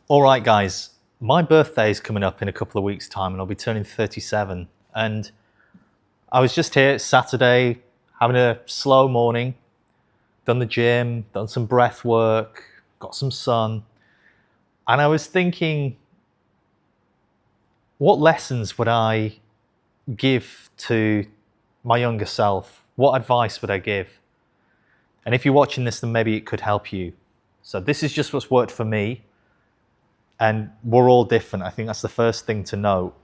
All right, guys, my birthday is coming up in a couple of weeks' time and I'll be turning 37. And I was just here Saturday having a slow morning, done the gym, done some breath work, got some sun. And I was thinking, what lessons would I give to my younger self? What advice would I give? And if you're watching this, then maybe it could help you. So this is just what's worked for me. And we're all different. I think that's the first thing to note.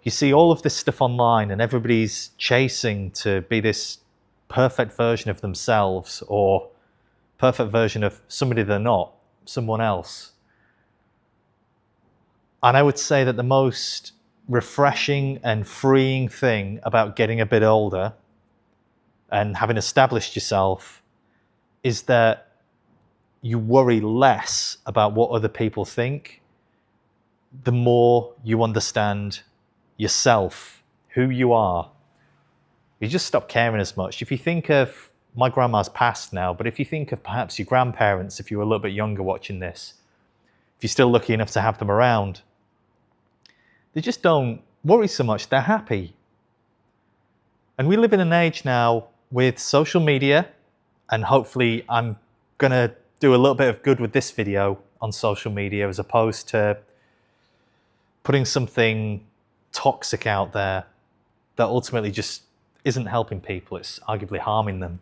You see all of this stuff online and everybody's chasing to be this perfect version of themselves or perfect version of somebody they're not, someone else. And I would say that the most refreshing and freeing thing about getting a bit older and having established yourself is that you worry less about what other people think, the more you understand yourself, who you are. You just stop caring as much. If you think of, my grandma's passed now, but if you think of perhaps your grandparents, if you were a little bit younger watching this, if you're still lucky enough to have them around, they just don't worry so much. They're happy. And we live in an age now with social media, and hopefully I'm going to do a little bit of good with this video on social media as opposed to putting something toxic out there that ultimately just isn't helping people. It's arguably harming them.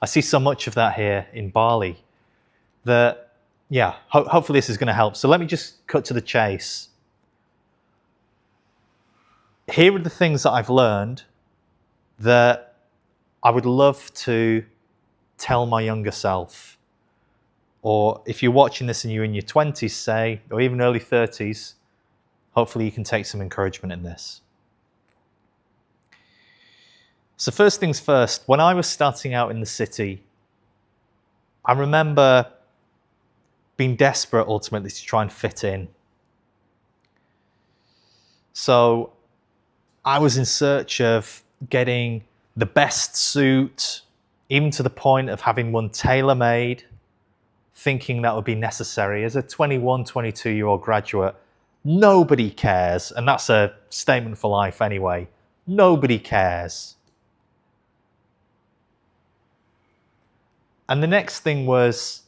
I see so much of that here in Bali that, yeah, hopefully this is going to help. So let me just cut to the chase. Here are the things that I've learned that I would love to tell my younger self. Or if you're watching this and you're in your 20s, say, or even early 30s, hopefully you can take some encouragement in this. So first things first, when I was starting out in the city, I remember being desperate ultimately to try and fit in. So I was in search of getting the best suit, even to the point of having one tailor-made, thinking that would be necessary. As a 21, 22-year-old graduate, nobody cares, and that's a statement for life anyway. Nobody cares. And the next thing was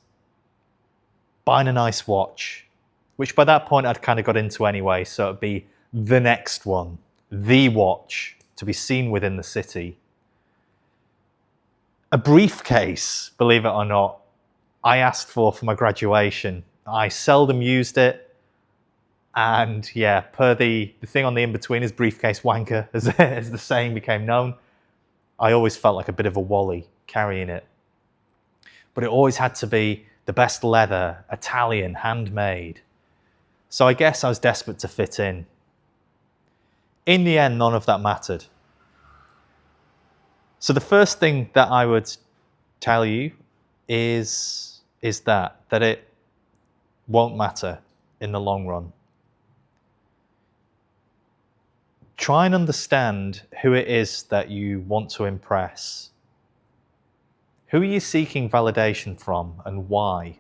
buying a nice watch, which by that point I'd kind of got into anyway, so it'd be the next one, the watch to be seen within the city. A briefcase, believe it or not, I asked for my graduation. I seldom used it. And yeah, per the thing on the in-between is briefcase wanker, as the saying became known. I always felt like a bit of a wally carrying it. But it always had to be the best leather, Italian, handmade. So I guess I was desperate to fit in. In the end, none of that mattered. So the first thing that I would tell you is that it won't matter in the long run. Try and understand who it is that you want to impress. Who are you seeking validation from and why?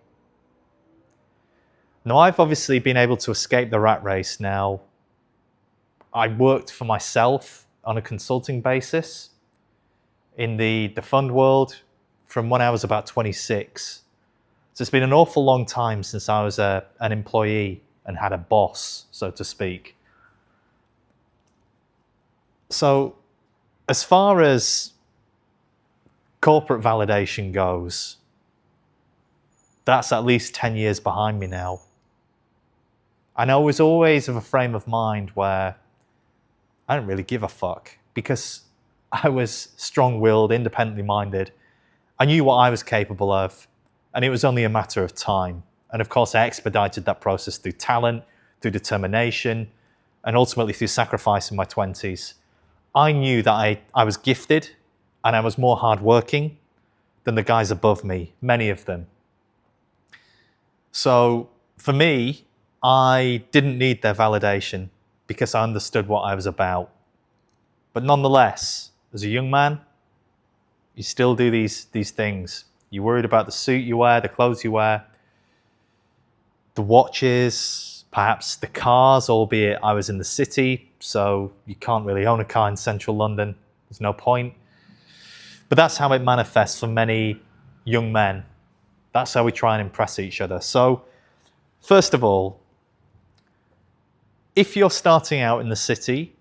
Now, I've obviously been able to escape the rat race now. I worked for myself on a consulting basis in the fund world from when I was about 26. So it's been an awful long time since I was an employee and had a boss, so to speak. So as far as corporate validation goes, that's at least 10 years behind me now. And I was always of a frame of mind where I didn't really give a fuck because I was strong-willed, independently minded. I knew what I was capable of, and it was only a matter of time. And of course, I expedited that process through talent, through determination, and ultimately through sacrifice in my 20s. I knew that I was gifted and I was more hardworking than the guys above me, many of them. So for me, I didn't need their validation because I understood what I was about. But nonetheless, as a young man, you still do these things. You're worried about the suit you wear, the clothes you wear. the watches, perhaps the cars, albeit I was in the city, so you can't really own a car in central London. There's no point. But that's how it manifests for many young men. That's how we try and impress each other. So, first of all, if you're starting out in the city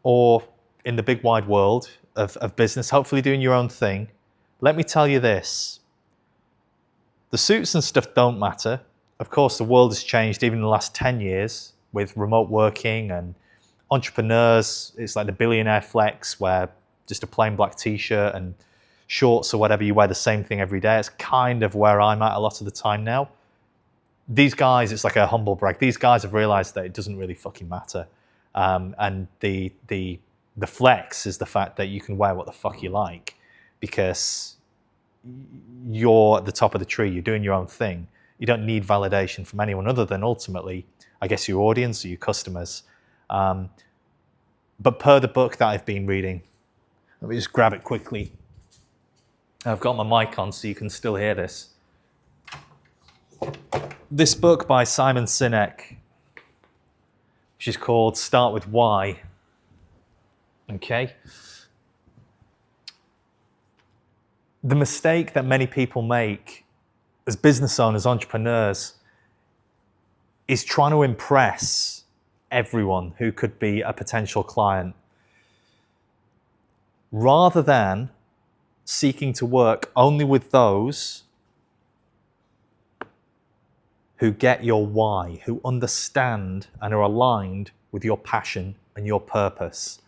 or in the big wide world of business, hopefully doing your own thing, let me tell you this. The suits and stuff don't matter. Of course, the world has changed even in the last 10 years with remote working and entrepreneurs. It's like the billionaire flex where just a plain black t-shirt and shorts or whatever, you wear the same thing every day. It's kind of where I'm at a lot of the time now. These guys, it's like a humble brag. These guys have realized that it doesn't really fucking matter. And the flex is the fact that you can wear what the fuck you like because you're at the top of the tree. You're doing your own thing. You don't need validation from anyone other than ultimately, I guess, your audience or your customers. But per the book that I've been reading, let me just grab it quickly. I've got my mic on so you can still hear this. This book by Simon Sinek, which is called Start With Why. Okay. The mistake that many people make as business owners, entrepreneurs, is trying to impress everyone who could be a potential client, rather than seeking to work only with those who get your why, who understand and are aligned with your passion and your purpose.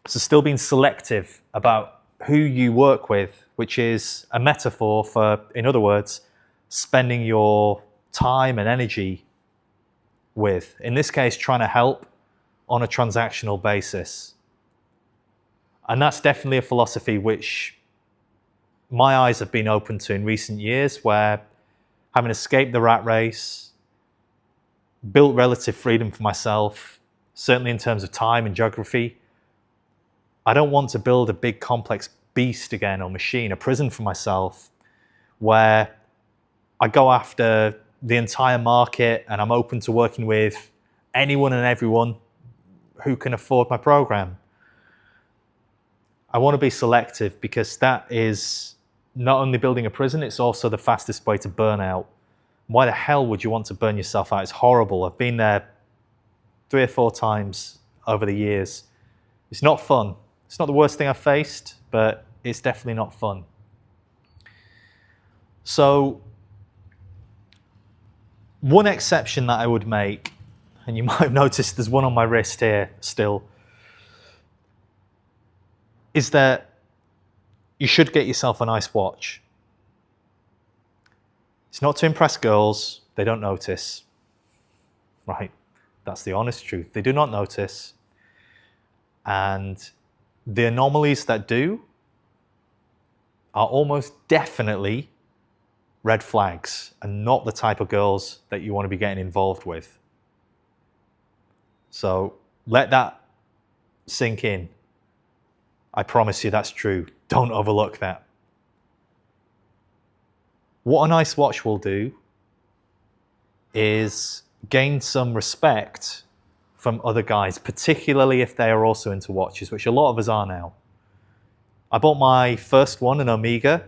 So still being selective about who you work with, which is a metaphor for, in other words, spending your time and energy with. In this case, trying to help on a transactional basis. And that's definitely a philosophy which my eyes have been open to in recent years, where having escaped the rat race, built relative freedom for myself, certainly in terms of time and geography. I don't want to build a big complex beast again or machine, a prison for myself, where I go after the entire market and I'm open to working with anyone and everyone who can afford my program. I want to be selective because that is not only building a prison, it's also the fastest way to burn out. Why the hell would you want to burn yourself out? It's horrible. I've been there 3 or 4 times over the years. It's not fun. It's not the worst thing I've faced, but it's definitely not fun. So, one exception that I would make, and you might have noticed there's one on my wrist here still, is that you should get yourself a nice watch. It's not to impress girls. They don't notice. Right? That's the honest truth. They do not notice. And the anomalies that do are almost definitely red flags and not the type of girls that you want to be getting involved with. So let that sink in. I promise you that's true. Don't overlook that. What a nice watch will do is gain some respect from other guys, particularly if they are also into watches, which a lot of us are now. I bought my first one, an Omega,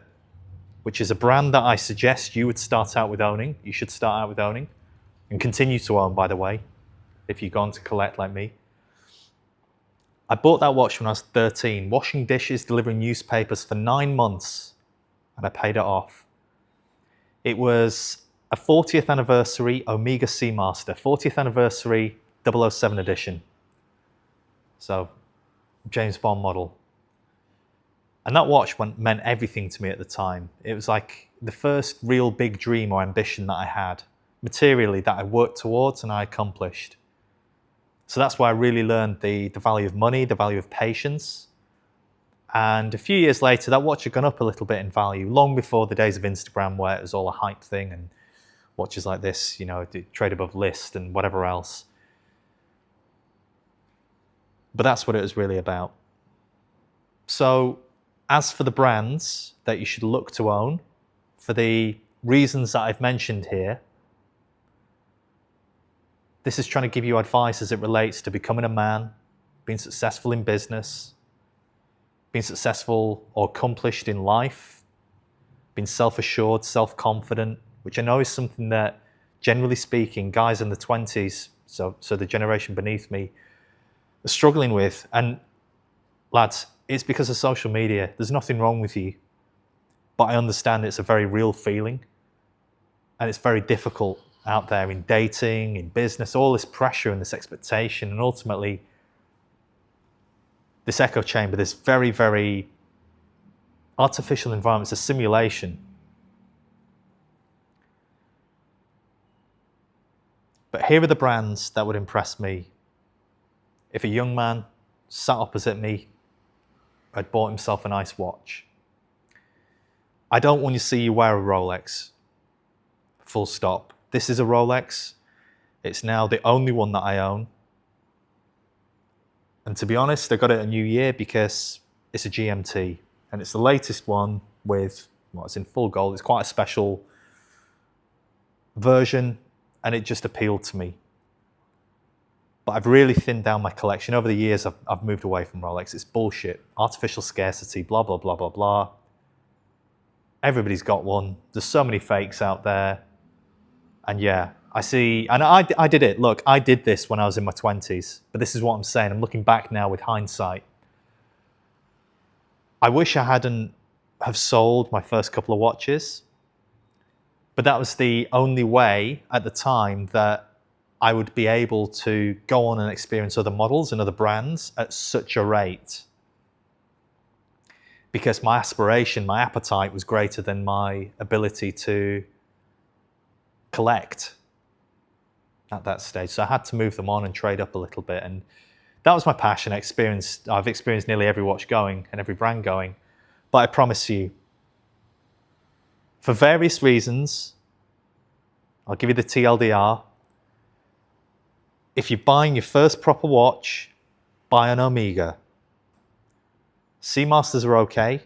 which is a brand that I suggest you would start out with owning. You should start out with owning and continue to own, by the way, if you've gone to collect like me. I bought that watch when I was 13, washing dishes, delivering newspapers for 9 months, and I paid it off. It was a 40th anniversary Omega Seamaster, 40th anniversary 007 edition. So, James Bond model. And that watch meant everything to me at the time. It was like the first real big dream or ambition that I had, materially, that I worked towards and I accomplished. So that's why I really learned the value of money, the value of patience. And a few years later, that watch had gone up a little bit in value, long before the days of Instagram where it was all a hype thing and watches like this, you know, trade above list and whatever else. But that's what it was really about. So as for the brands that you should look to own, for the reasons that I've mentioned here, This is trying to give you advice as it relates to becoming a man, being successful in business, being successful or accomplished in life, being self-assured, self-confident, which I know is something that, generally speaking, guys in the 20s, so the generation beneath me, are struggling with. And lads, it's because of social media. There's nothing wrong with you. But I understand it's a very real feeling. And it's very difficult out there in dating, in business, all this pressure and this expectation, and ultimately this echo chamber, this very, very artificial environment. It's a simulation. But here are the brands that would impress me. If a young man sat opposite me, had bought himself a nice watch. I don't want to see you wear a Rolex. Full stop. This is a Rolex. It's now the only one that I own. And to be honest, I got it a new year because it's a GMT. And it's the latest one with, well, it's in full gold. It's quite a special version, and it just appealed to me. But I've really thinned down my collection. Over the years, I've moved away from Rolex. It's bullshit. Artificial scarcity, blah, blah, blah, blah, blah. Everybody's got one. There's so many fakes out there. And yeah, I see, and I did it. Look, I did this when I was in my 20s, but this is what I'm saying. I'm looking back now with hindsight. I wish I hadn't have sold my first couple of watches, but that was the only way at the time that I would be able to go on and experience other models and other brands at such a rate. Because my aspiration, my appetite was greater than my ability to collect at that stage. So I had to move them on and trade up a little bit. And that was my passion. I've experienced nearly every watch going and every brand going. But I promise you, for various reasons, I'll give you the TLDR. If you're buying your first proper watch, buy an Omega. Seamasters are okay.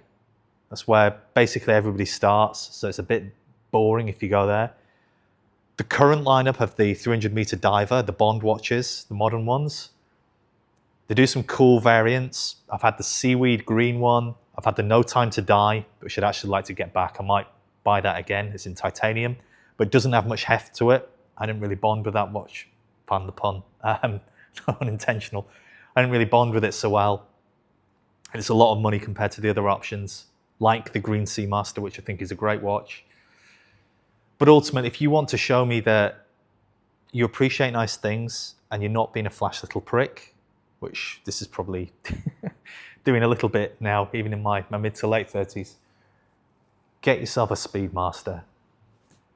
That's where basically everybody starts. So it's a bit boring if you go there. The current lineup of the 300-meter diver, the Bond watches, the modern ones, they do some cool variants. I've had the seaweed green one. I've had the No Time to Die, which I'd actually like to get back. I might buy that again. It's in titanium, but it doesn't have much heft to it. I didn't really bond with that watch. Pardon the pun. Unintentional. I didn't really bond with it so well. And it's a lot of money compared to the other options, like the Green Seamaster, which I think is a great watch. But ultimately, if you want to show me that you appreciate nice things and you're not being a flash little prick, which this is probably doing a little bit now, even in my mid to late 30s, get yourself a Speedmaster.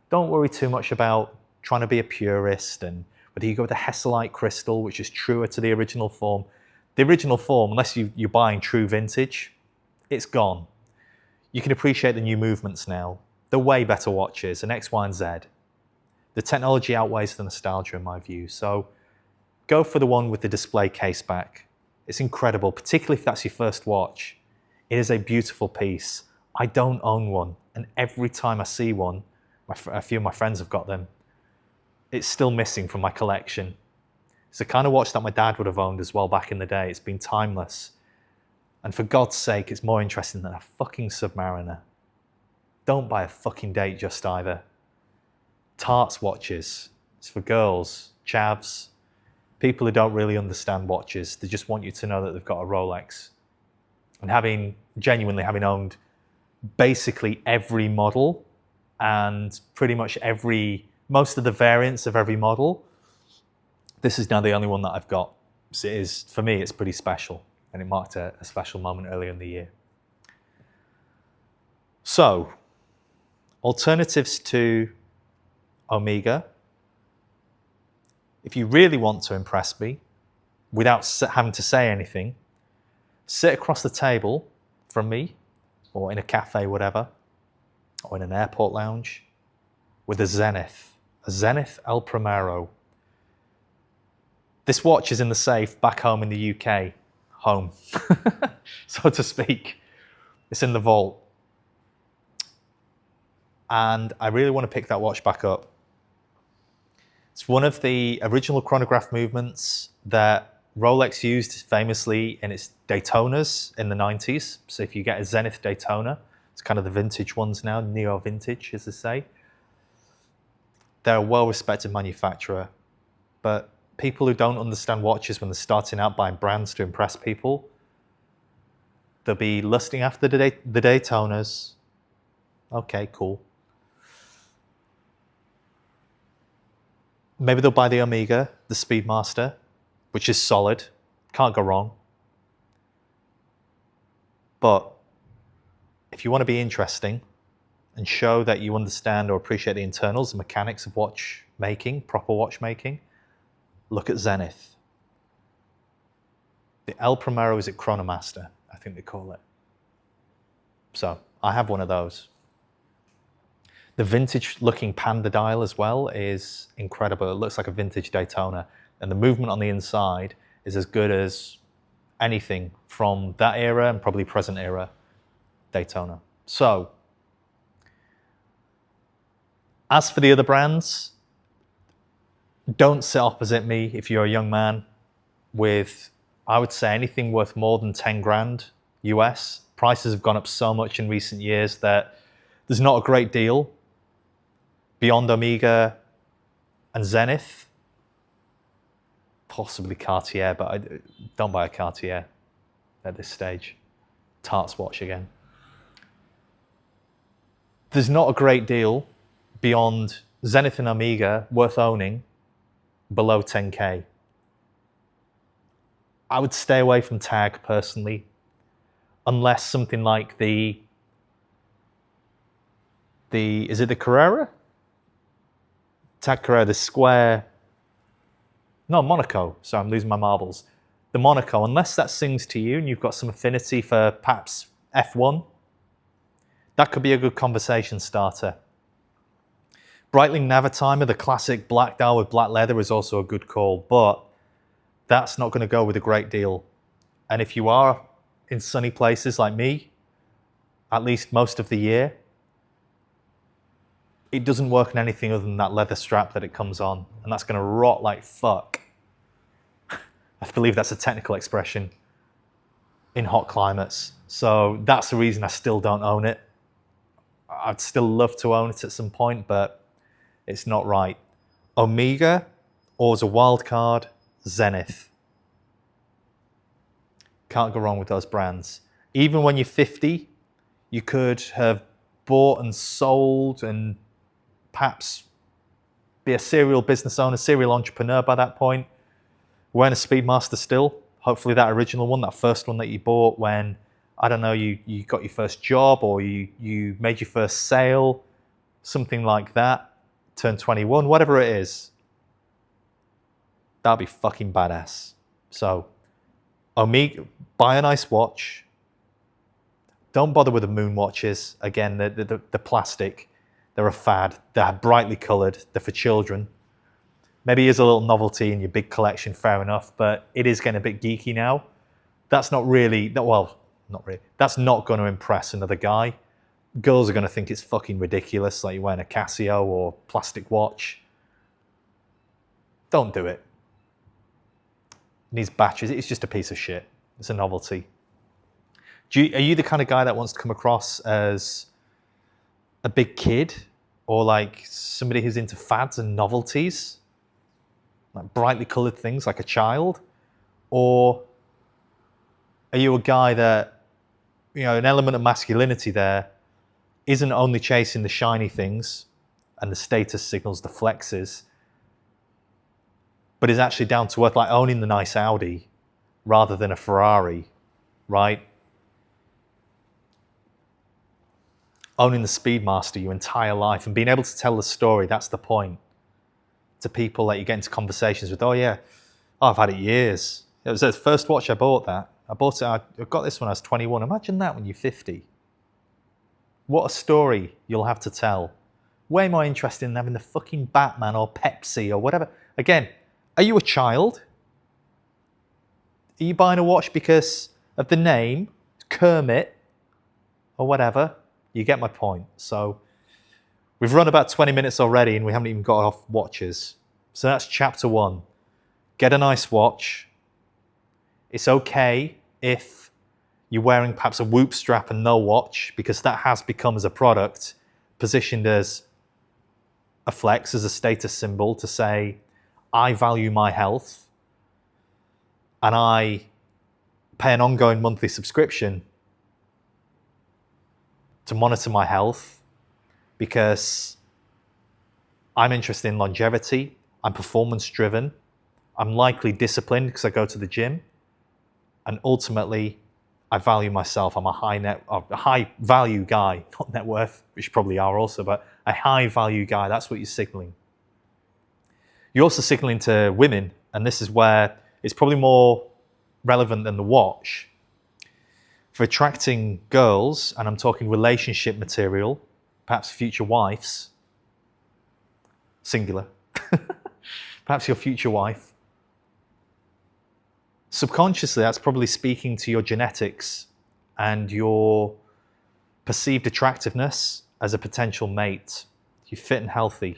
Don't worry too much about trying to be a purist and whether you go with a hesalite crystal, which is truer to the original form. The original form, unless you're buying true vintage, it's gone. You can appreciate the new movements now. They're way better watches, an X, Y, and Z. The technology outweighs the nostalgia in my view. So go for the one with the display case back. It's incredible, particularly if that's your first watch. It is a beautiful piece. I don't own one, and every time I see one, a few of my friends have got them, it's still missing from my collection. It's the kind of watch that my dad would have owned as well back in the day. It's been timeless. And for God's sake, it's more interesting than a fucking Submariner. Don't buy a fucking date just either. Tarts watches. It's for girls, chavs, people who don't really understand watches. They just want you to know that they've got a Rolex. And genuinely having owned basically every model and pretty much most of the variants of every model, this is now the only one that I've got. So for me, it's pretty special. And it marked a special moment earlier in the year. So, alternatives to Omega. If you really want to impress me, without having to say anything, sit across the table from me, or in a cafe, whatever, or in an airport lounge, with a Zenith El Primero. This watch is in the safe back home in the UK, home, so to speak. It's in the vault. And I really want to pick that watch back up. It's one of the original chronograph movements that Rolex used famously in its Daytonas in the 90s. So if you get a Zenith Daytona, it's kind of the vintage ones now, neo-vintage, as they say. They're a well-respected manufacturer, but people who don't understand watches when they're starting out buying brands to impress people, they'll be lusting after the Daytonas. Okay, cool. Maybe they'll buy the Omega, the Speedmaster, which is solid. Can't go wrong. But if you want to be interesting and show that you understand or appreciate the internals, the mechanics of watchmaking, proper watchmaking, look at Zenith. The El Primero is a Chronomaster, I think they call it. So I have one of those. The vintage looking Panda dial as well is incredible. It looks like a vintage Daytona. And the movement on the inside is as good as anything from that era and probably present era Daytona. So, as for the other brands, don't sit opposite me if you're a young man with, I would say, anything worth more than 10 grand US. Prices have gone up so much in recent years that there's not a great deal beyond Omega and Zenith. Possibly Cartier, but I don't buy a Cartier at this stage. Tart's watch again. There's not a great deal beyond Zenith and Omega worth owning below 10K. I would stay away from Tag personally, unless something like is it the Carrera? Tag Carrera, the square. No, Monaco. So I'm losing my marbles. The Monaco, unless that sings to you and you've got some affinity for perhaps F1, that could be a good conversation starter. Breitling Navitimer, the classic black dial with black leather, is also a good call, but that's not going to go with a great deal. And if you are in sunny places like me, at least most of the year, it doesn't work in anything other than that leather strap that it comes on, and that's going to rot like fuck. I believe that's a technical expression in hot climates. So that's the reason I still don't own it. I'd still love to own it at some point, but it's not right. Omega, or as a wild card, Zenith. Can't go wrong with those brands. Even when you're 50, you could have bought and sold and perhaps be a serial business owner, serial entrepreneur by that point. Wearing a Speedmaster still, hopefully that original one, that first one that you bought when, I don't know, you got your first job or you made your first sale, something like that, turned 21, whatever it is. That'll be fucking badass. So, Omega, buy a nice watch. Don't bother with the moonwatches. Again, the plastic, they're a fad. They're brightly coloured. They're for children. Maybe it's a little novelty in your big collection, fair enough, but it is getting a bit geeky now. That's not really, well, not really. That's not going to impress another guy. Girls are going to think it's fucking ridiculous, like you're wearing a Casio or plastic watch. Don't do it. It needs batteries. It's just a piece of shit. It's a novelty. Are you the kind of guy that wants to come across as a big kid or like somebody who's into fads and novelties? Like brightly coloured things like a child? Or are you a guy that, you know, an element of masculinity there isn't only chasing the shiny things and the status signals, the flexes, but is actually down to earth, like owning the nice Audi rather than a Ferrari, right? Owning the Speedmaster your entire life and being able to tell the story, that's the point. To people that you get into conversations with, oh yeah, I've had it years. It was the first watch I bought that. I got this when I was 21. Imagine that when you're 50. What a story you'll have to tell. Way more interested in having the fucking Batman or Pepsi or whatever. Again, are you a child? Are you buying a watch because of the name, Kermit, or whatever? You get my point. So we've run about 20 minutes already and we haven't even got off watches. So that's chapter 1. Get a nice watch. It's okay if you're wearing perhaps a Whoop strap and no watch, because that has become, as a product, positioned as a flex, as a status symbol to say, I value my health and I pay an ongoing monthly subscription to monitor my health because I'm interested in longevity, I'm performance driven, I'm likely disciplined because I go to the gym, and ultimately I value myself. I'm a high value guy, not net worth, which you probably are also, but a high value guy. That's what you're signaling. You're also signaling to women, and this is where it's probably more relevant than the watch. For attracting girls, and I'm talking relationship material, perhaps future wives, singular, perhaps your future wife, subconsciously that's probably speaking to your genetics and your perceived attractiveness as a potential mate. You're fit and healthy.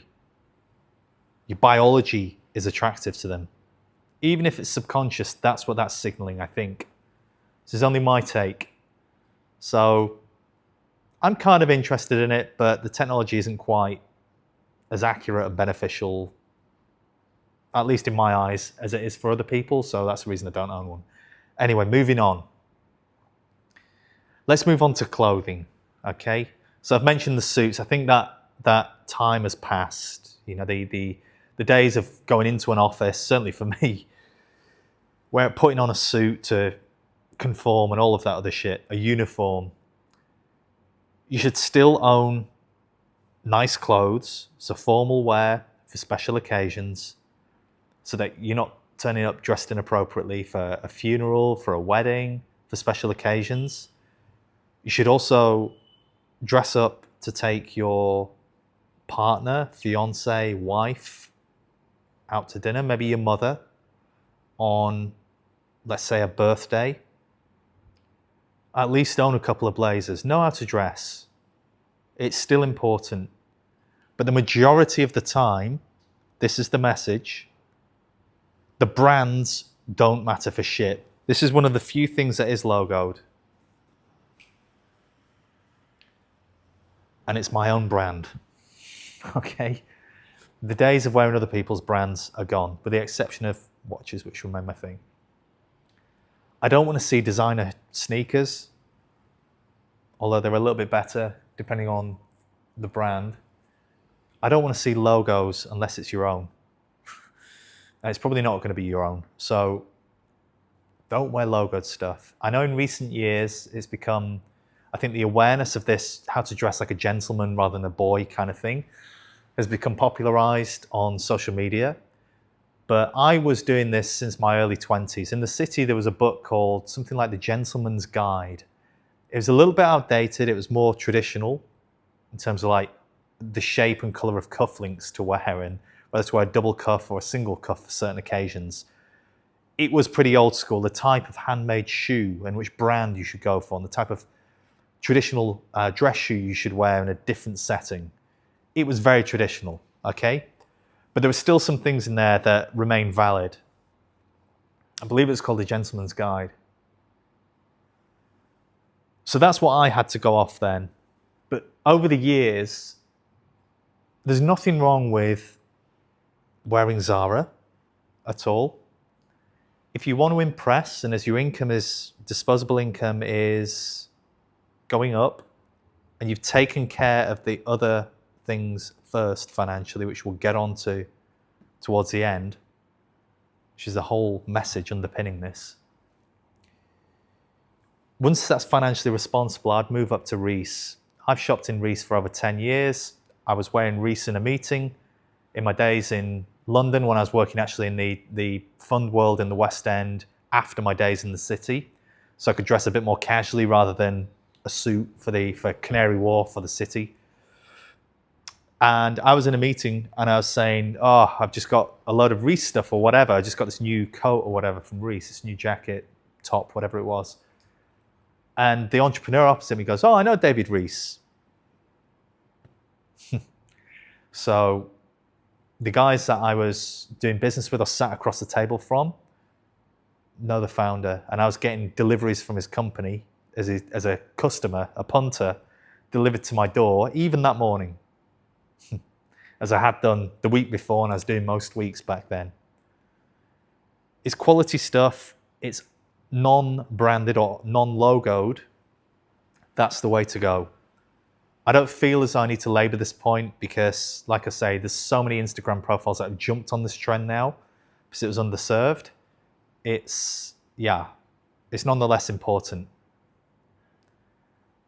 Your biology is attractive to them. Even if it's subconscious, that's what that's signaling, I think. This is only my take. So I'm kind of interested in it, but the technology isn't quite as accurate and beneficial, at least in my eyes, as it is for other people. So that's the reason I don't own one. Anyway, moving on. Let's move on to clothing, okay? So I've mentioned the suits. I think that time has passed. You know, the days of going into an office, certainly for me, where putting on a suit to conform and all of that other shit, a uniform. You should still own nice clothes, so formal wear for special occasions, so that you're not turning up dressed inappropriately for a funeral, for a wedding, for special occasions. You should also dress up to take your partner, fiance, wife out to dinner, maybe your mother, on, let's say, a birthday. At least own a couple of blazers. Know how to dress. It's still important. But the majority of the time, this is the message, the brands don't matter for shit. This is one of the few things that is logoed. And it's my own brand. Okay? The days of wearing other people's brands are gone, with the exception of watches, which remain my thing. I don't want to see designer sneakers, although they're a little bit better depending on the brand. I don't want to see logos unless it's your own. And it's probably not going to be your own. So don't wear logoed stuff. I know in recent years it's become, I think the awareness of this, how to dress like a gentleman rather than a boy kind of thing, has become popularized on social media. But I was doing this since my early 20s. In the city, there was a book called something like The Gentleman's Guide. It was a little bit outdated. It was more traditional in terms of like the shape and color of cufflinks to wear, and whether to wear a double cuff or a single cuff for certain occasions. It was pretty old school. The type of handmade shoe and which brand you should go for, and the type of traditional dress shoe you should wear in a different setting. It was very traditional, okay? But there were still some things in there that remain valid. I believe it's called The Gentleman's Guide. So that's what I had to go off then. But over the years, there's nothing wrong with wearing Zara at all. If you want to impress, and as your disposable income is going up, and you've taken care of the other things first financially, which we'll get onto towards the end, which is the whole message underpinning this. Once that's financially responsible, I'd move up to Reiss. I've shopped in Reiss for over 10 years. I was wearing Reiss in a meeting in my days in London when I was working actually in the fund world in the West End after my days in the city. So I could dress a bit more casually rather than a suit for Canary Wharf or the city. And I was in a meeting and I was saying, oh, I've just got a load of Reiss stuff or whatever. I just got this new coat or whatever from Reiss, this new jacket, top, whatever it was. And the entrepreneur opposite me goes, oh, I know David Reiss. So the guys that I was doing business with or sat across the table from know the founder, and I was getting deliveries from his company as a customer, a punter, delivered to my door, even that morning, as I had done the week before and I was doing most weeks back then. It's quality stuff. It's non-branded or non-logoed. That's the way to go. I don't feel as though I need to labor this point because, like I say, there's so many Instagram profiles that have jumped on this trend now because it was underserved. It's nonetheless important.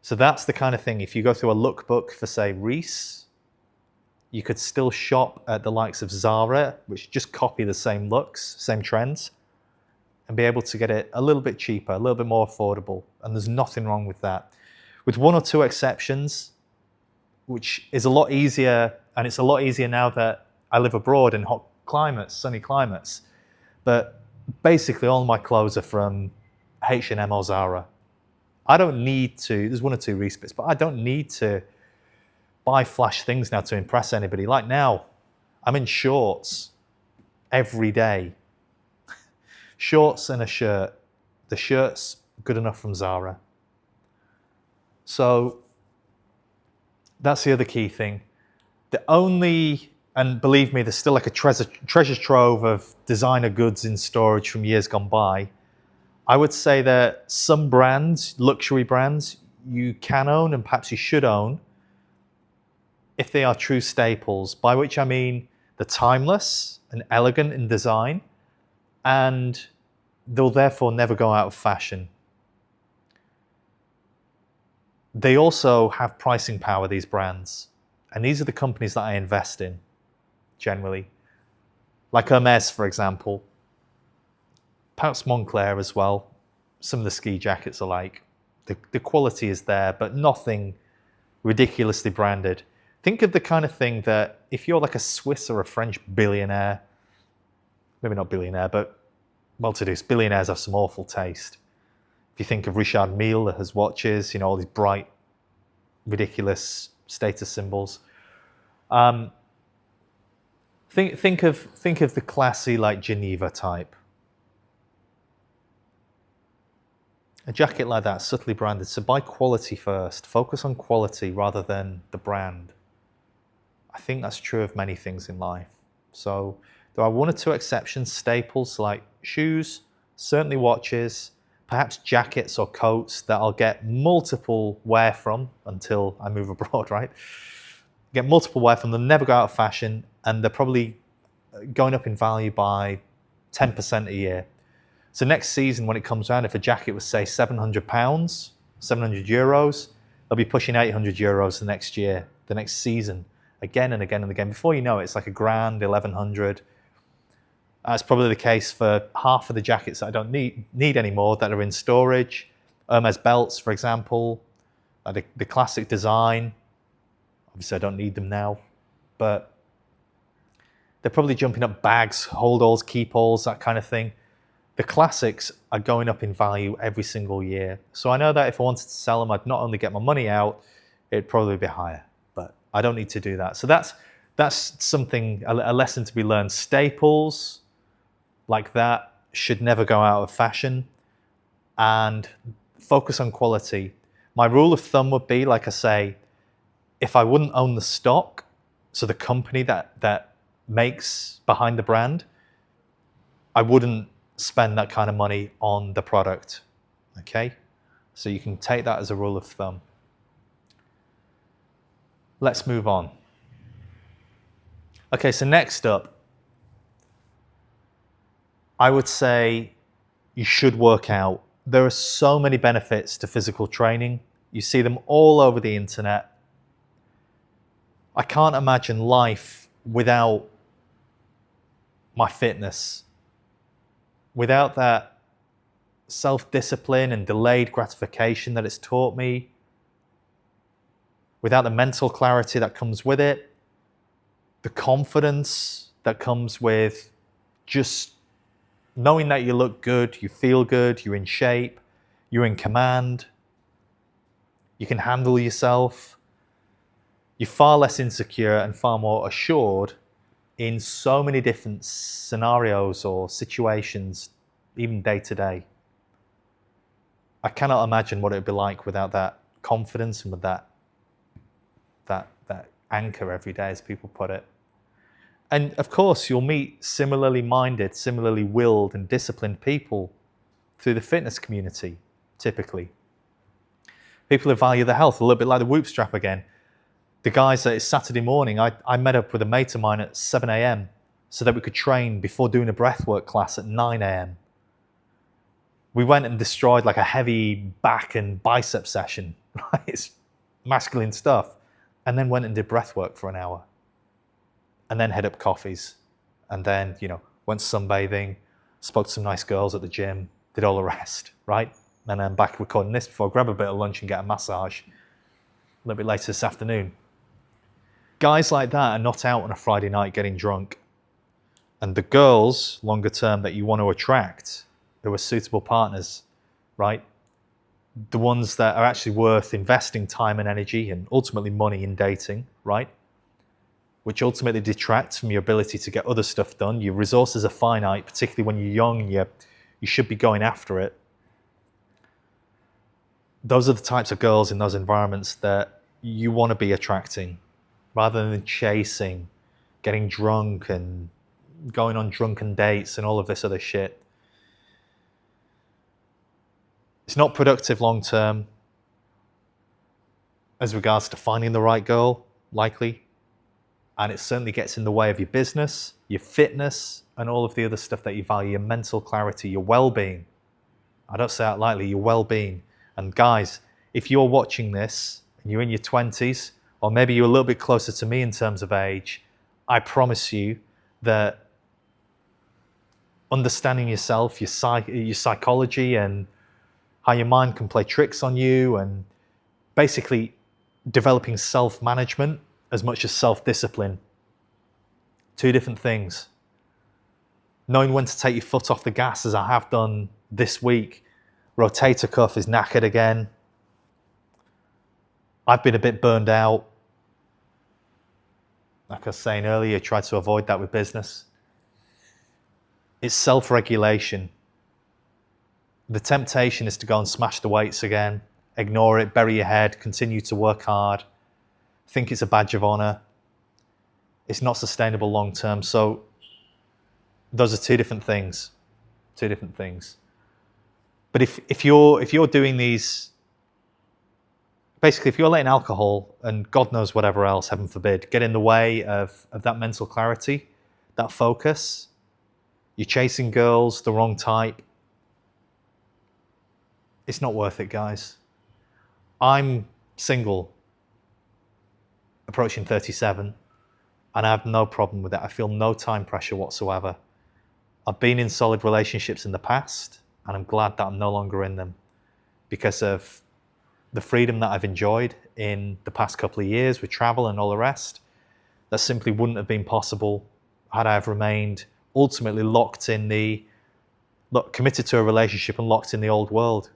So that's the kind of thing. If you go through a lookbook for, say, Reiss, you could still shop at the likes of Zara, which just copy the same looks, same trends, and be able to get it a little bit cheaper, a little bit more affordable. And there's nothing wrong with that. With one or two exceptions, which is a lot easier, and it's a lot easier now that I live abroad in hot climates, sunny climates. But basically all my clothes are from H&M or Zara. I don't need to, there's one or two Reiss bits, but I don't need to buy flash things now to impress anybody. Like now, I'm in shorts every day. Shorts and a shirt. The shirt's good enough from Zara. So that's the other key thing. The only, and believe me, there's still like a treasure trove of designer goods in storage from years gone by. I would say that some brands, luxury brands, you can own and perhaps you should own if they are true staples, by which I mean they're timeless and elegant in design, and they'll therefore never go out of fashion. They also have pricing power, these brands, and these are the companies that I invest in, generally. Like Hermes, for example, perhaps Moncler as well. Some of the ski jackets are like, the quality is there, but nothing ridiculously branded. Think of the kind of thing that if you're like a Swiss or a French billionaire, maybe not billionaire, but well-to-do, billionaires have some awful taste. If you think of Richard Mille that has watches, you know, all these bright, ridiculous status symbols. Think of the classy, like Geneva type. A jacket like that, subtly branded. So buy quality first. Focus on quality rather than the brand. I think that's true of many things in life. So there are one or two exceptions, staples like shoes, certainly watches, perhaps jackets or coats that I'll get multiple wear from until I move abroad, right? Get multiple wear from them, never go out of fashion, and they're probably going up in value by 10% a year. So next season, when it comes around, if a jacket was, say, £700, 700 euros, they'll be pushing 800 euros the next year, the next season, again and again and again. Before you know it, it's like £1,000, 1,100. That's probably the case for half of the jackets that I don't need anymore that are in storage. Hermes belts, for example, the classic design. Obviously, I don't need them now, but they're probably jumping up. Bags, hold-alls, keep-alls, that kind of thing. The classics are going up in value every single year. So I know that if I wanted to sell them, I'd not only get my money out, it'd probably be higher, but I don't need to do that. So that's something, a lesson to be learned. Staples like that should never go out of fashion, and focus on quality. My rule of thumb would be, like I say, if I wouldn't own the stock, so the company that makes behind the brand, I wouldn't spend that kind of money on the product, okay? So you can take that as a rule of thumb. Let's move on. Okay, so next up, I would say you should work out. There are so many benefits to physical training. You see them all over the internet. I can't imagine life without my fitness. Without that self-discipline and delayed gratification that it's taught me, without the mental clarity that comes with it, the confidence that comes with just knowing that you look good, you feel good, you're in shape, you're in command, you can handle yourself, you're far less insecure and far more assured in so many different scenarios or situations, even day to day. I cannot imagine what it would be like without that confidence and with that anchor every day, as people put it. And of course, you'll meet similarly minded, similarly willed and disciplined people through the fitness community, typically. People who value their health, a little bit like the Whoop Strap again. The guys that it's Saturday morning, I met up with a mate of mine at 7 a.m. so that we could train before doing a breathwork class at 9 a.m. We went and destroyed like a heavy back and bicep session, right? It's masculine stuff. And then went and did breathwork for an hour. And then had up coffees. And then, went sunbathing, spoke to some nice girls at the gym, did all the rest, right? And then back recording this before I grab a bit of lunch and get a massage a little bit later this afternoon. Guys like that are not out on a Friday night getting drunk. And the girls, longer term, that you want to attract, who are suitable partners, right? The ones that are actually worth investing time and energy and ultimately money in dating, right? Which ultimately detracts from your ability to get other stuff done. Your resources are finite, particularly when you're young and you should be going after it. Those are the types of girls in those environments that you want to be attracting rather than chasing, getting drunk and going on drunken dates and all of this other shit. It's not productive long term as regards to finding the right girl, likely. And it certainly gets in the way of your business, your fitness, and all of the other stuff that you value, your mental clarity, your well-being. I don't say that lightly, your well-being. And guys, if you're watching this and you're in your 20s, or maybe you're a little bit closer to me in terms of age, I promise you that understanding yourself, your psychology, and how your mind can play tricks on you, and basically developing self-management as much as self-discipline. Two different things. Knowing when to take your foot off the gas, as I have done this week. Rotator cuff is knackered again. I've been a bit burned out. Like I was saying earlier, try to avoid that with business. It's self-regulation. The temptation is to go and smash the weights again, ignore it, bury your head, continue to work hard, think it's a badge of honor. It's not sustainable long term. So those are two different things. Two different things. But if you're doing these, basically if you're letting alcohol and God knows whatever else, heaven forbid, get in the way of that mental clarity, that focus, you're chasing girls, the wrong type, it's not worth it, guys. I'm single, approaching 37, and I have no problem with that. I feel no time pressure whatsoever. I've been in solid relationships in the past, and I'm glad that I'm no longer in them because of the freedom that I've enjoyed in the past couple of years with travel and all the rest. That simply wouldn't have been possible had I have remained ultimately committed to a relationship and locked in the old world.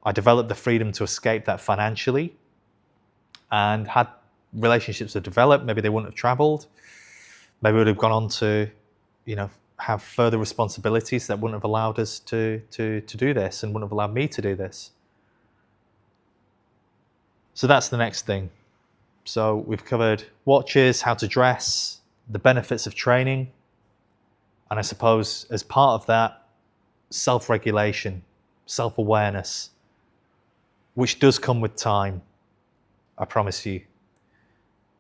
I developed the freedom to escape that financially, and had relationships that developed, maybe they wouldn't have traveled. Maybe we would have gone on to, have further responsibilities that wouldn't have allowed us to do this and wouldn't have allowed me to do this. So that's the next thing. So we've covered watches, how to dress, the benefits of training, and I suppose as part of that, self-regulation, self-awareness, which does come with time, I promise you.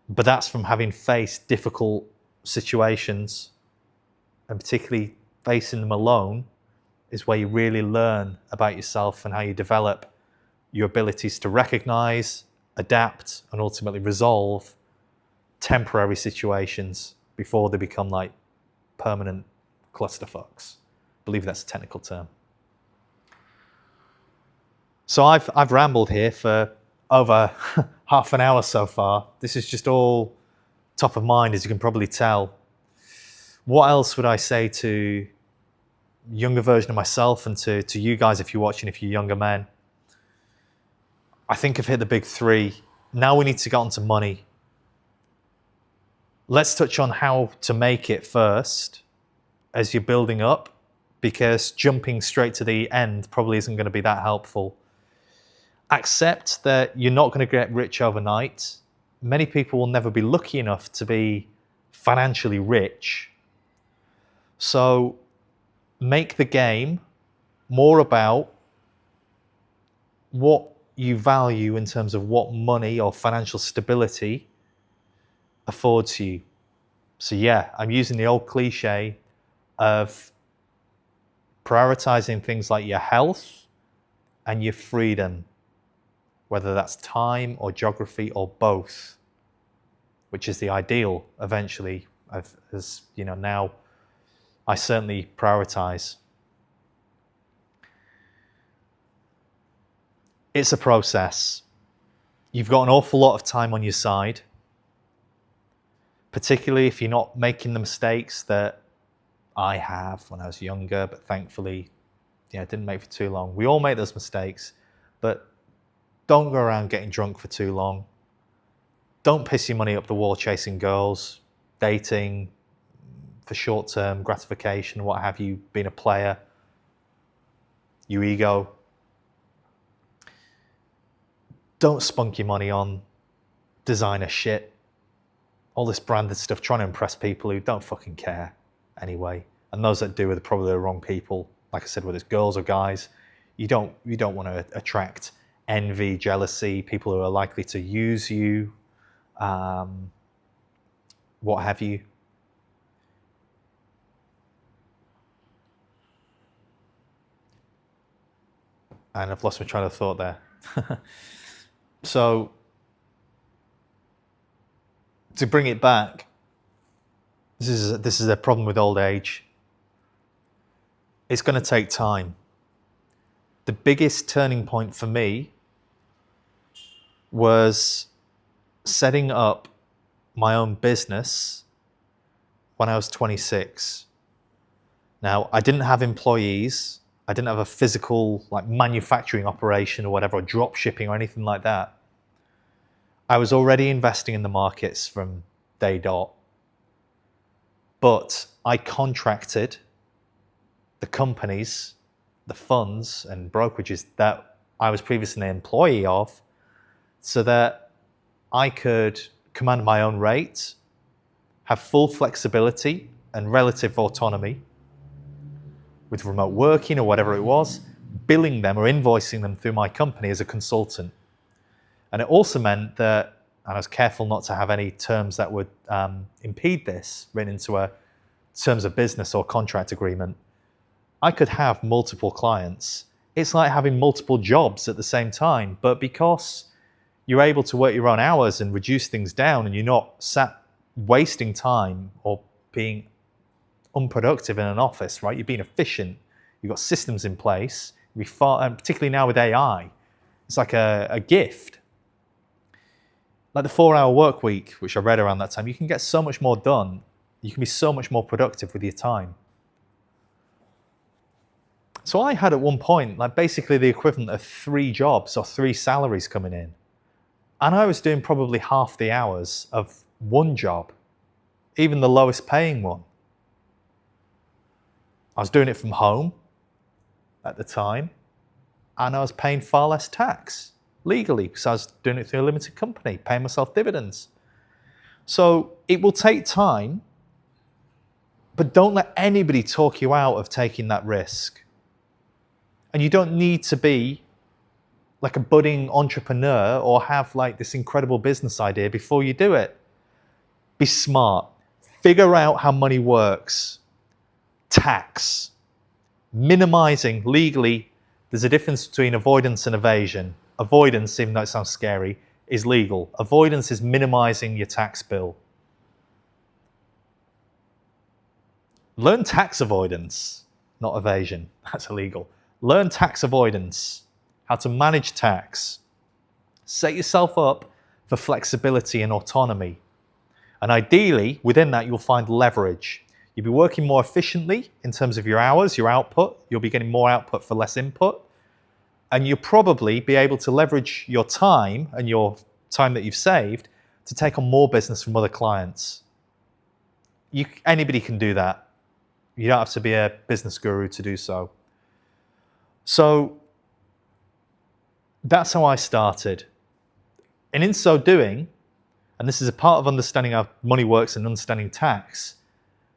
But that's from having faced difficult situations, and particularly facing them alone, is where you really learn about yourself and how you develop your abilities to recognize, adapt, and ultimately resolve temporary situations before they become like permanent clusterfucks. I believe that's a technical term. So I've rambled here for over half an hour so far. This is just all top of mind, as you can probably tell. What else would I say to younger version of myself and to you guys if you're watching, if you're younger men? I think I've hit the big three. Now we need to get on to money. Let's touch on how to make it first as you're building up, because jumping straight to the end probably isn't going to be that helpful. Accept that you're not going to get rich overnight. Many people will never be lucky enough to be financially rich. So make the game more about what you value in terms of what money or financial stability affords you. So yeah, I'm using the old cliche of prioritizing things like your health and your freedom, whether that's time or geography or both, which is the ideal eventually. As you know, now I certainly prioritize. It's a process. You've got an awful lot of time on your side, particularly if you're not making the mistakes that I have when I was younger, but thankfully, it didn't make for too long. We all make those mistakes, but don't go around getting drunk for too long. Don't piss your money up the wall chasing girls, dating for short-term gratification, what have you, being a player, your ego. Don't spunk your money on designer shit, all this branded stuff, trying to impress people who don't fucking care anyway. And those that do are probably the wrong people. Like I said, whether it's girls or guys, you don't want to attract envy, jealousy, people who are likely to use you, what have you. And I've lost my train of thought there. So, to bring it back, this is a problem with old age. It's going to take time. The biggest turning point for me was setting up my own business when I was 26. Now, I didn't have employees. I didn't have a physical manufacturing operation or whatever, or drop shipping or anything like that. I was already investing in the markets from day dot. But I contracted the companies, the funds and brokerages that I was previously an employee of, so that I could command my own rate, have full flexibility and relative autonomy with remote working or whatever it was, billing them or invoicing them through my company as a consultant. And it also meant that, and I was careful not to have any terms that would impede this written into a terms of business or contract agreement, I could have multiple clients. It's like having multiple jobs at the same time, but because you're able to work your own hours and reduce things down, and you're not sat wasting time or being unproductive in an office, right? You're being efficient. You've got systems in place. And particularly now with AI, it's like a gift. Like the 4-hour work week, which I read around that time, you can get so much more done. You can be so much more productive with your time. So I had at one point, basically the equivalent of 3 jobs or 3 salaries coming in. And I was doing probably half the hours of one job, even the lowest paying one. I was doing it from home at the time, and I was paying far less tax legally because I was doing it through a limited company, paying myself dividends. So it will take time, but don't let anybody talk you out of taking that risk. And you don't need to be like a budding entrepreneur or have this incredible business idea before you do it. Be smart. Figure out how money works. Tax. Minimizing legally, there's a difference between avoidance and evasion. Avoidance, even though it sounds scary, is legal. Avoidance is minimizing your tax bill. Learn tax avoidance, not evasion. That's illegal. Learn tax avoidance, how to manage tax. Set yourself up for flexibility and autonomy. And ideally, within that, you'll find leverage. You'll be working more efficiently in terms of your hours, your output. You'll be getting more output for less input. And you'll probably be able to leverage your time and your time that you've saved to take on more business from other clients. Anybody can do that. You don't have to be a business guru to do so. So that's how I started. And in so doing, and this is a part of understanding how money works and understanding tax,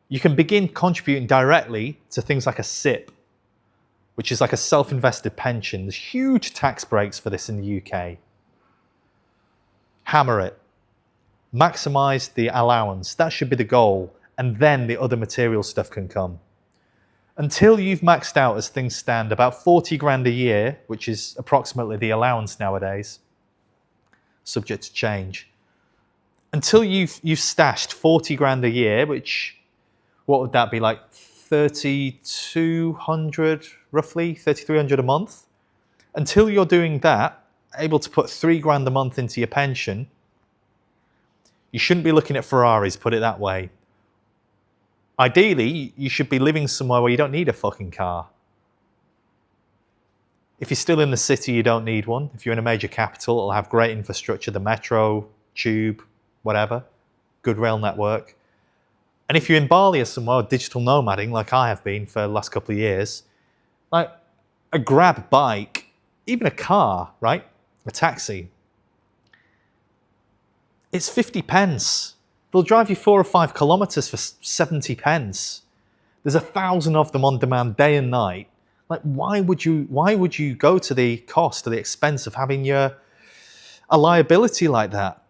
you can begin contributing directly to things like a SIP, which is like a self-invested pension. There's huge tax breaks for this in the UK. Hammer it. Maximize the allowance. That should be the goal. And then the other material stuff can come. Until you've maxed out, as things stand, about 40 grand a year, which is approximately the allowance nowadays, subject to change. Until you've stashed 40 grand a year, which, what would that be, like 3,200 roughly, 3,300 a month? Until you're doing that, able to put 3 grand a month into your pension, you shouldn't be looking at Ferraris, put it that way. Ideally, you should be living somewhere where you don't need a fucking car. If you're still in the city, you don't need one. If you're in a major capital, it'll have great infrastructure, the metro, tube, whatever, good rail network. And if you're in Bali or somewhere, digital nomading, like I have been for the last couple of years, like a grab bike, even a car, right? A taxi, it's 50 pence. They'll drive you 4 or 5 kilometers for 70 pence. There's 1,000 of them on demand day and night. Like, why would you go to the cost or the expense of having a liability like that?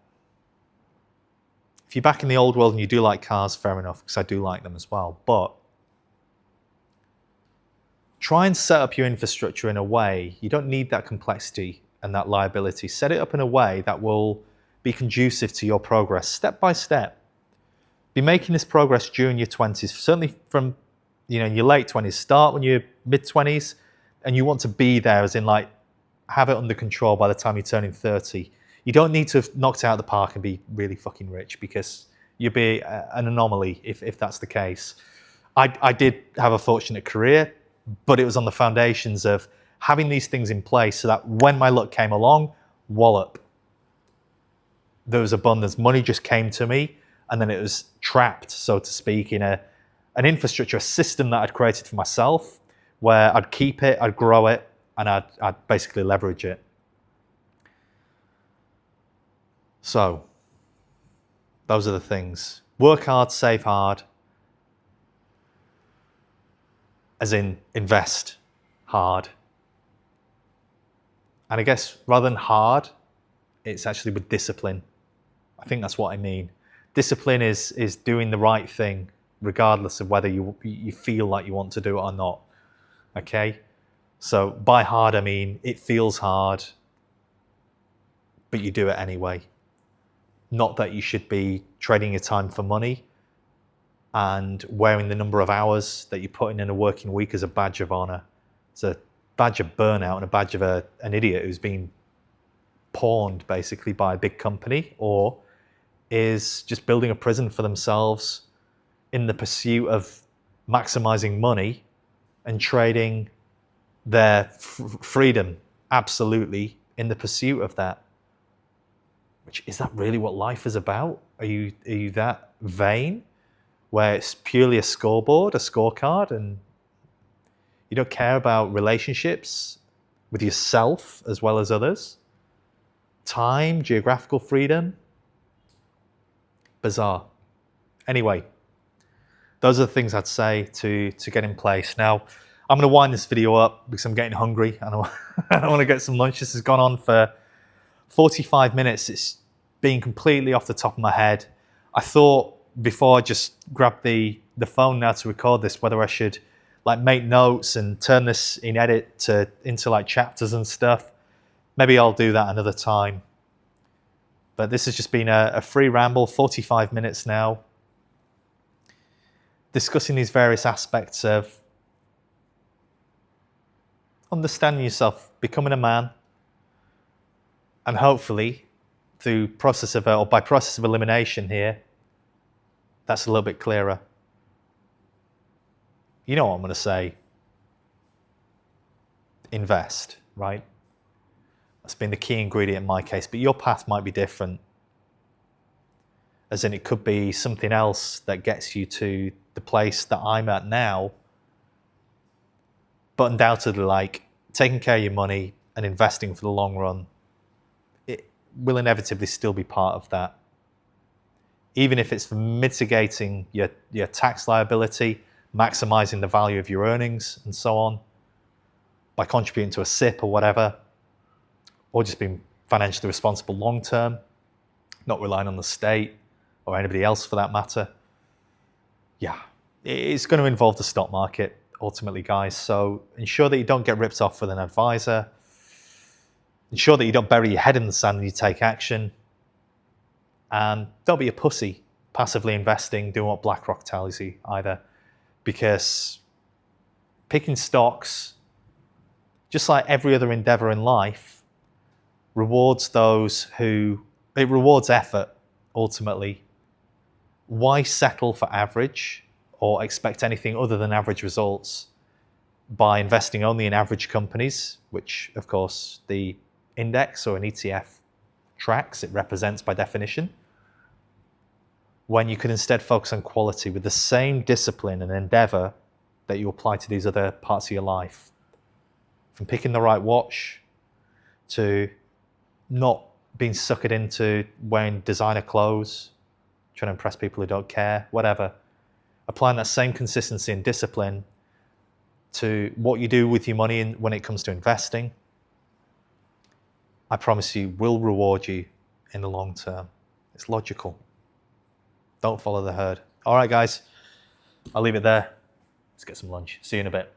If you're back in the old world and you do like cars, fair enough, because I do like them as well. But try and set up your infrastructure in a way, you don't need that complexity and that liability. Set it up in a way that will be conducive to your progress, step by step. Be making this progress during your 20s, certainly from in your late 20s. Start when you're mid-20s, and you want to be there, as in like have it under control by the time you're turning 30. You don't need to have knocked it out of the park and be really fucking rich, because you'll be an anomaly if that's the case. I did have a fortunate career, but it was on the foundations of having these things in place so that when my luck came along, wallop, there was abundance. Money just came to me, and then it was trapped, so to speak, in an infrastructure, a system that I'd created for myself, where I'd keep it, I'd grow it, and I'd basically leverage it. So, those are the things. Work hard, save hard, as in invest hard. And I guess rather than hard, it's actually with discipline. I think that's what I mean. Discipline is doing the right thing, regardless of whether you feel like you want to do it or not. Okay? So by hard, I mean it feels hard, but you do it anyway. Not that you should be trading your time for money and wearing the number of hours that you put in a working week as a badge of honor. It's a badge of burnout and a badge of an idiot who's been pawned basically by a big company, or is just building a prison for themselves in the pursuit of maximizing money and trading their freedom absolutely in the pursuit of that. Which, is that really what life is about? Are you that vain, where it's purely a scoreboard, a scorecard, and you don't care about relationships with yourself as well as others? Time, geographical freedom? Bizarre. Anyway, those are the things I'd say to get in place. Now, I'm going to wind this video up because I'm getting hungry and I want to get some lunch. This has gone on for 45 minutes. It's been completely off the top of my head. I thought before I just grabbed the phone now to record this, whether I should like make notes and turn this in edit into like chapters and stuff. Maybe I'll do that another time. But this has just been a free ramble, 45 minutes now, discussing these various aspects of understanding yourself, becoming a man, and hopefully through by process of elimination here, that's a little bit clearer. You know what I'm going to say. Invest, right? That's been the key ingredient in my case, but your path might be different. as in it could be something else that gets you to the place that I'm at now. But undoubtedly, like, taking care of your money and investing for the long run, it will inevitably still be part of that. Even if it's for mitigating your tax liability, maximizing the value of your earnings and so on, by contributing to a SIP or whatever, or just being financially responsible long term, not relying on the state or anybody else for that matter. Yeah, it's going to involve the stock market ultimately, guys. So ensure that you don't get ripped off with an advisor. Ensure that you don't bury your head in the sand and you take action. And don't be a pussy passively investing, doing what BlackRock tells you either. Because picking stocks, just like every other endeavor in life, rewards those who, it rewards effort ultimately. Why settle for average or expect anything other than average results by investing only in average companies, which of course the index or an ETF tracks, it represents by definition, when you could instead focus on quality with the same discipline and endeavor that you apply to these other parts of your life. From picking the right watch to not being suckered into wearing designer clothes, trying to impress people who don't care, whatever. Applying that same consistency and discipline to what you do with your money when it comes to investing, I promise you, will reward you in the long term. It's logical. Don't follow the herd. All right, guys, I'll leave it there. Let's get some lunch. See you in a bit.